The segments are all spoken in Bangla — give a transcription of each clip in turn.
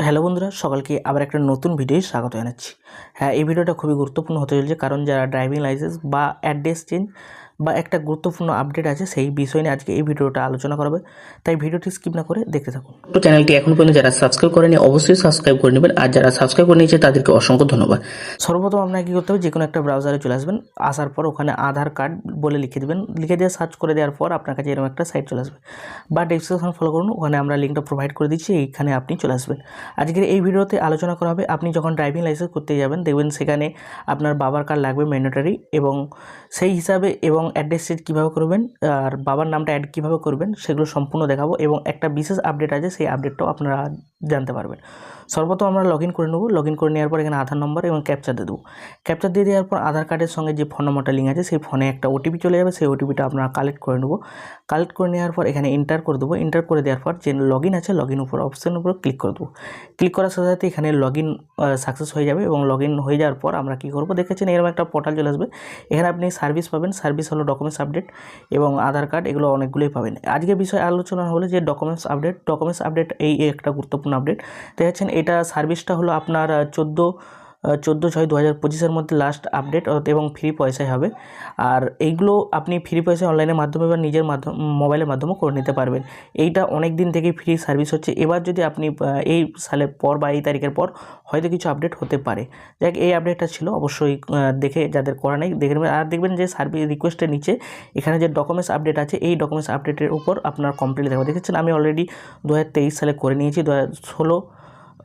হ্যালো বন্ধুরা, সকলকে আবার একটা নতুন ভিডিওয় স্বাগত জানাচ্ছি। হ্যাঁ, এই ভিডিওটা খুবই গুরুত্বপূর্ণ হতে চলেছে, কারণ যারা ড্রাইভিং লাইসেন্স বা অ্যাড্রেস চেঞ্জ বা একটা গুরুত্বপূর্ণ আপডেট আছে সেই বিষয় নিয়ে আজকে এই ভিডিওটা আলোচনা করবে। তাই ভিডিওটি স্কিপ না করে দেখতে থাকুন। তো চ্যানেলটি এখন পর্যন্ত যারা সাবস্ক্রাইব করেনি অবশ্যই সাবস্ক্রাইব করে নেবেন, আর যারা সাবস্ক্রাইব করে নিয়েছে তাদেরকে অসংখ্য ধন্যবাদ। সর্বপ্রথম আপনাকে কী করতে হবে, যে কোনো একটা ব্রাউজারে চলে আসবেন। আসার পর ওখানে আধার কার্ড বলে লিখে দেবেন, লিখে দিয়ে সার্চ করে দেওয়ার পর আপনার কাছে এরকম একটা সাইট চলে আসবে, বা ডেসক্রিপশন ফলো করুন, ওখানে আমরা লিঙ্কটা প্রোভাইড করে দিচ্ছি, এইখানে আপনি চলে আসবেন। আজকের এই ভিডিওতে আলোচনা করা হবে আপনি যখন ড্রাইভিং লাইসেন্স করতে যাবেন, দেখবেন সেখানে আপনার বাবার কার্ড লাগবে ম্যান্ডেটরি, এবং সেই হিসাবে এবং অ্যাড্রেস চেঞ্জ কীভাবে করবেন আর বাবার নামটা অ্যাড কীভাবে করবেন সেগুলো সম্পূর্ণ দেখাবো, এবং একটা বিশেষ আপডেট আছে সেই আপডেটটাও আপনারা জানতে পারবেন। সর্বপ্রথম আমরা লগ ইন করে নেব। লগ ইন করে নেওয়ার পর এখানে আধার নম্বর এবং ক্যাপচা দিয়ে দেবো। ক্যাপচা দিয়ে দেওয়ার পর আধার কার্ডের সঙ্গে যে ফোন নম্বরটা লিঙ্ক আছে সেই ফোনে একটা ওটিপি চলে যাবে, সেই ওটিপিটা আপনারা কালেক্ট করে নেব। কালেক্ট করে নেওয়ার পর এখানে এন্টার করে দেবো। এন্টার করে দেওয়ার পর যে লগ ইন আছে লগ ইন উপর অপশানের উপর ক্লিক করে দেবো। ক্লিক করার সাথে সাথে এখানে লগ ইন সাকসেস হয়ে যাবে, এবং লগ ইন হয়ে যাওয়ার পর আমরা কী করবো, দেখেছেন এরকম একটা পোর্টাল চলে আসবে। এখানে আপনি সার্ভিস পাবেন। সার্ভিস হলো ডকুমেন্টস আপডেট এবং আধার কার্ড, এগুলো অনেকগুলোই পাবেন। আজকে বিষয় আলোচনা হলো যে ডকুমেন্টস আপডেট এই একটা গুরুত্বপূর্ণ আপডেট। দেখেছেন এটা সার্ভিসটা হলো আপনার 14/6/2025 মধ্যে লাস্ট আপডেট, এবং ফ্রি পয়সায় হবে। আর এইগুলো আপনি ফ্রি পয়সায় অনলাইনের মাধ্যমে বা নিজের মোবাইলের মাধ্যমে করে নিতে পারবেন। এইটা অনেক দিন থেকেই ফ্রি সার্ভিস হচ্ছে। এবার যদি আপনি এই সালের পর বা এই তারিখের পর হয়তো কিছু আপডেট হতে পারে। যাক, এই আপডেটটা ছিল, অবশ্যই দেখে যাদের করা নেই দেখে নেবেন। আর দেখবেন যে সার্ভিস রিকোয়েস্টের নিচে এখানে যে ডকুমেন্টস আপডেট আছে, এই ডকুমেন্টস আপডেটের উপর আপনার কমপ্লিট দেখাবো। দেখেছেন আমি অলরেডি 2023 সালে করে নিয়েছি, 2016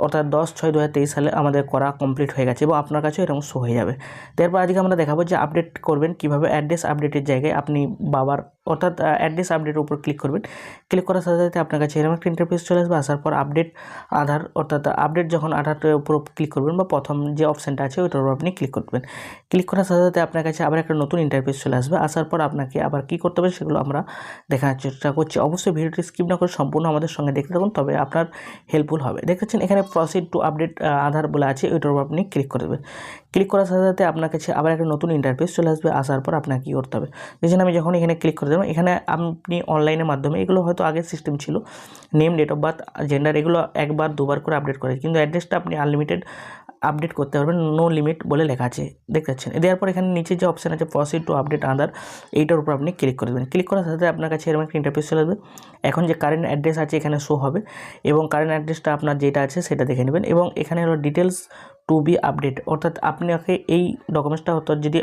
অর্থাৎ 10/6/2023 সালে আমাদের করা কমপ্লিট হয়ে গেছে, এবং আপনার কাছে এরকম শো হয়ে যাবে। তারপর আজকে আমরা দেখাবো যে আপডেট করবেন কীভাবে। অ্যাড্রেস আপডেটের জায়গায় আপনি বাবার অর্থাৎ অ্যাড্রেস আপডেটের উপর ক্লিক করবেন। ক্লিক করার সাথে সাথে আপনার কাছে এরকম একটা ইন্টারফেস চলে আসবে। আসার পর আপডেট আধার, অর্থাৎ আপডেট যখন আধারের উপর ক্লিক করবেন বা প্রথম যে অপশানটা আছে ওইটার উপর আপনি ক্লিক করবেন। ক্লিক করার সাথে সাথে আপনার কাছে আবার একটা নতুন ইন্টারফেস চলে আসবে। আসার পর আপনাকে আবার কী করতে হবে সেগুলো আমরা দেখার চেষ্টা করছি। অবশ্যই ভিডিওটি স্কিপ না করে সম্পূর্ণ আমাদের সঙ্গে দেখতে থাকুন, তবে আপনার হেল্পফুল হবে। দেখেছেন এখানে প্রসিড টু আপডেট আধার বলে আছে, ওইটার উপর আপনি ক্লিক করে দেবেন। ক্লিক করার সাথে সাথে আপনার কাছে আবার একটা নতুন ইন্টারফেস চলে আসবে। আসার পর আপনাকে কী করতে হবে, দেখছেন আমি যখন এখানে ক্লিক করে দেবো, এখানে আপনি অনলাইনের মাধ্যমে, এগুলো হয়তো আগের সিস্টেম ছিল, name, date of birth, gender, এগুলো একবার দুবার করে আপডেট করে, কিন্তু অ্যাড্রেসটা আপনি আনলিমিটেড আপডেট করতে পারবেন, নো লিমিট বলে লেখা আছে, দেখতে পাচ্ছেন। দেওয়ার পর এখানে নিচে যে অপশান আছে প্রসিড টু আপডেট আধার, এইটার উপর আপনি ক্লিক করে দেবেন। ক্লিক করার সাথে আপনার কাছে এরকম একটা ইন্টারফেস চলে আসবে। এখন যে কারেন্ট অ্যাড্রেস আছে এখানে শো হবে, এবং কারেন্ট অ্যাড্রেসটা আপনার যেটা আছে সেটা দেখে নেবেন, এবং এখানে হলো ডিটেলস টু বি আপডেট, অর্থাৎ আপনাকে এই ডকুমেন্টসটা হতো যদি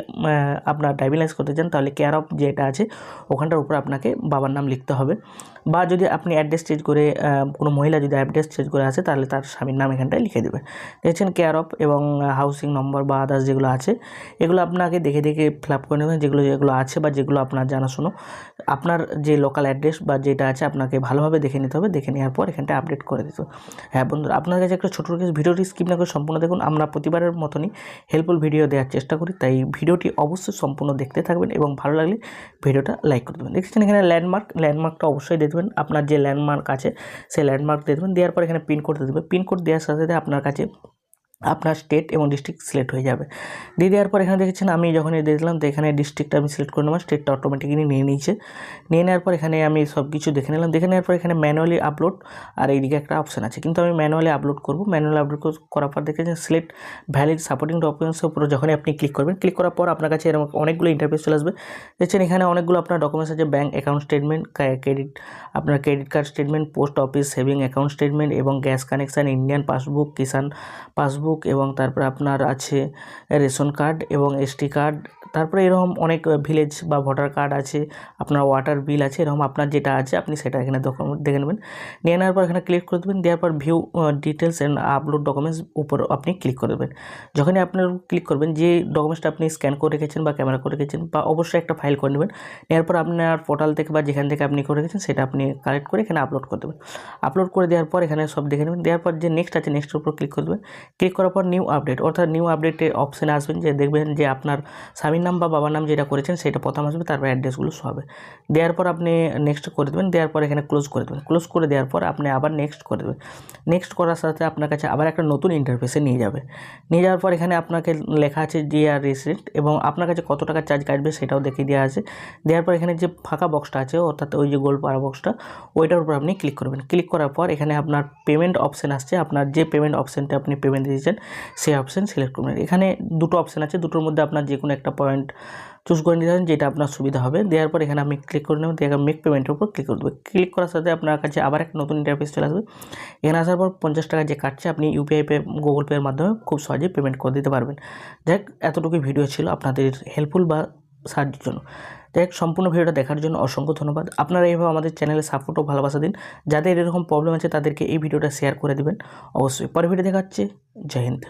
আপনার ড্রাইভিং লাইসেন্স করতে চান, তাহলে কেয়ার অফ যেটা আছে ওখানটার উপর আপনাকে বাবার নাম লিখতে হবে, বা যদি আপনি অ্যাড্রেস চেঞ্জ করে কোনো মহিলা যদি অ্যাড্রেস চেঞ্জ করে আসে তাহলে তার স্বামীর নাম এখানটায় লিখে দেবে। দেখছেন কেয়ার অফ এবং হাউসিং নম্বর বা আদার্স যেগুলো আছে এগুলো আপনাকে দেখে দেখে ফিল আপ করে নেবেন, যেগুলো আছে বা যেগুলো আপনার জানাশোনো। আপনার যে লোকাল অ্যাড্রেস বা যেটা আছে আপনাকে ভালোভাবে দেখে নিতে হবে, দেখে নেওয়ার পর এখানটা আপডেট করে দিতে হবে। হ্যাঁ বন্ধুরা, আপনার কাছে একটা ছোটো ভিডিওটি স্কিপ না করে সম্পূর্ণ দেখুন। আমরা প্রতিবারের মতনই হেল্পফুল ভিডিও দেওয়ার চেষ্টা করি, তাই ভিডিওটি অবশ্যই সম্পূর্ণ দেখতে থাকবেন, এবং ভালো লাগলে ভিডিওটা লাইক করে দেবেন। দেখছেন এখানে ল্যান্ডমার্কটা অবশ্যই দিয়ে দেবেন। আপনার যে ল্যান্ডমার্ক আছে সেই ল্যান্ডমার্ক দিয়ে দেবেন। দেওয়ার পর এখানে পিনকোড দিয়ে দেবেন। পিনকোড দেওয়ার সাথে সাথে আপনার কাছে আপনার স্টেট এবং ডিস্ট্রিক্ট সিলেক্ট হয়ে যাবে। দিয়ে দেওয়ার পর এখানে দেখেছেন আমি যখন দিয়ে দিলাম, তো এখানে ডিস্ট্রিক্টটা আমি সিলেক্ট করে নেবো, স্টেটটা অটোমেটিক্যালি নিয়ে নিয়েছে। নিয়ে নেওয়ার পর এখানে আমি সব কিছু দেখে নিলাম। দেখে নেওয়ার পর এখানে ম্যানুয়ালি আপলোড, আর এইদিকে একটা অপশান আছে, কিন্তু আমি ম্যানুয়ালি আপলোড করবো। ম্যানুয়ালি আপলোড করার পর দেখেছেন সিলেক্ট ভ্যালিড সাপোর্টিং ডকুমেন্টসের উপরে যখনই আপনি ক্লিক করবেন, ক্লিক করার পর আপনার কাছে এরকম অনেকগুলো ইন্টারফেস চলে আসবে। দেখছেন এখানে অনেকগুলো আপনার ডকুমেন্টস আছে, ব্যাঙ্ক অ্যাকাউন্ট স্টেটমেন্ট, আপনার credit card statement, post office saving account statement, এবং গ্যাস কানেকশান, ইন্ডিয়ান পাসবুক, কিষাণ পাসবুক, এবং তারপরে আপনার আছে রেশন কার্ড এবং এসটি কার্ড, তারপরে এরকম অনেক ভিলেজ বা ভোটার কার্ড আছে, আপনার ওয়াটার বিল আছে, এরকম আপনার যেটা আছে আপনি সেটা এখানে দেখে নেবেন। নিয়ে নেওয়ার পর এখানে ক্লিক করে দেবেন। দেওয়ার পর view details and upload documents উপর আপনি ক্লিক করে দেবেন। যখনই আপনার ক্লিক করবেন, যে ডকুমেন্টসটা আপনি স্ক্যান করে রেখেছেন বা ক্যামেরা করে রেখেছেন, বা অবশ্যই একটা ফাইল করে নেবেন। নেওয়ার পর আপনার পোর্টাল থেকে বা যেখান থেকে আপনি করে রেখেছেন সেটা আপনি কালেক্ট করে এখানে আপলোড করে দেবেন। আপলোড করে দেওয়ার পর এখানে সব দেখে নেবেন। দেওয়ার পর যে নেক্সট আছে নেক্সটের উপর ক্লিক করে দেবেন। ক্লিক করার পর নিউ আপডেট অর্থাৎ নিউ আপডেটে অপশানে আসবেন, যে দেখবেন যে আপনার স্বামীর নাম বা বাবার নাম যেটা করেছেন সেটা প্রথম আসবে, তারপর অ্যাড্রেসগুলো শো হবে। দেওয়ার পর আপনি নেক্সট করে দেবেন, দেওয়ার পর এখানে ক্লোজ করে দেবেন। ক্লোজ করে দেওয়ার পর আপনি আবার নেক্সট করে দেবেন। নেক্সট করার সাথে আপনার কাছে আবার একটা নতুন ইন্টারফেসে নিয়ে যাবে। নিয়ে যাওয়ার পর এখানে আপনাকে লেখা আছে ডিয়ার রেসিডেন্ট এবং আপনার কাছে কত টাকা চার্জ কাটবে সেটাও দেখিয়ে দেওয়া আছে। দেওয়ার পর এখানে যে ফাঁকা বক্সটা আছে অর্থাৎ ওই যে গোল পাড়া বক্সটা, ওইটার উপর আপনি ক্লিক করবেন। ক্লিক করার পর এখানে আপনার পেমেন্ট অপশান আসছে, আপনার যে পেমেন্ট অপশানটা আপনি পেমেন্ট দিয়েছেন সেই অপশান সিলেক্ট করবেন। এখানে দুটো অপশান আছে, দুটোর মধ্যে আপনার যে কোনো একটা পয়েন্ট চুজ করে নিতে পারেন যেটা আপনার সুবিধা হবে। দেওয়ার পর এখানে আপনি ক্লিক করে নেবেন, দিয়ে মেক পেমেন্টের উপর ক্লিক করে দেবেন। ক্লিক করার সাথে আপনার কাছে আবার একটা নতুন ইন্টারফেস চলে আসবে। এখানে আসার পর 50 টাকা যে কাটছে আপনি ইউপিআই পে, গুগল পের মাধ্যমে খুব সহজেই পেমেন্ট করে দিতে পারবেন। যাই হোক, এতটুকুই ভিডিও ছিল আপনাদের হেল্পফুল বা সাহায্যের জন্য। যাই হোক, সম্পূর্ণ ভিডিওটা দেখার জন্য অসংখ্য ধন্যবাদ। আপনারা এইভাবে আমাদের চ্যানেলে সাপোর্ট ও ভালোবাসা দিন। যাদের এরকম প্রবলেম আছে তাদেরকে এই ভিডিওটা শেয়ার করে দেবেন অবশ্যই। পরের ভিডিও দেখা হচ্ছে। জয় হিন্দ।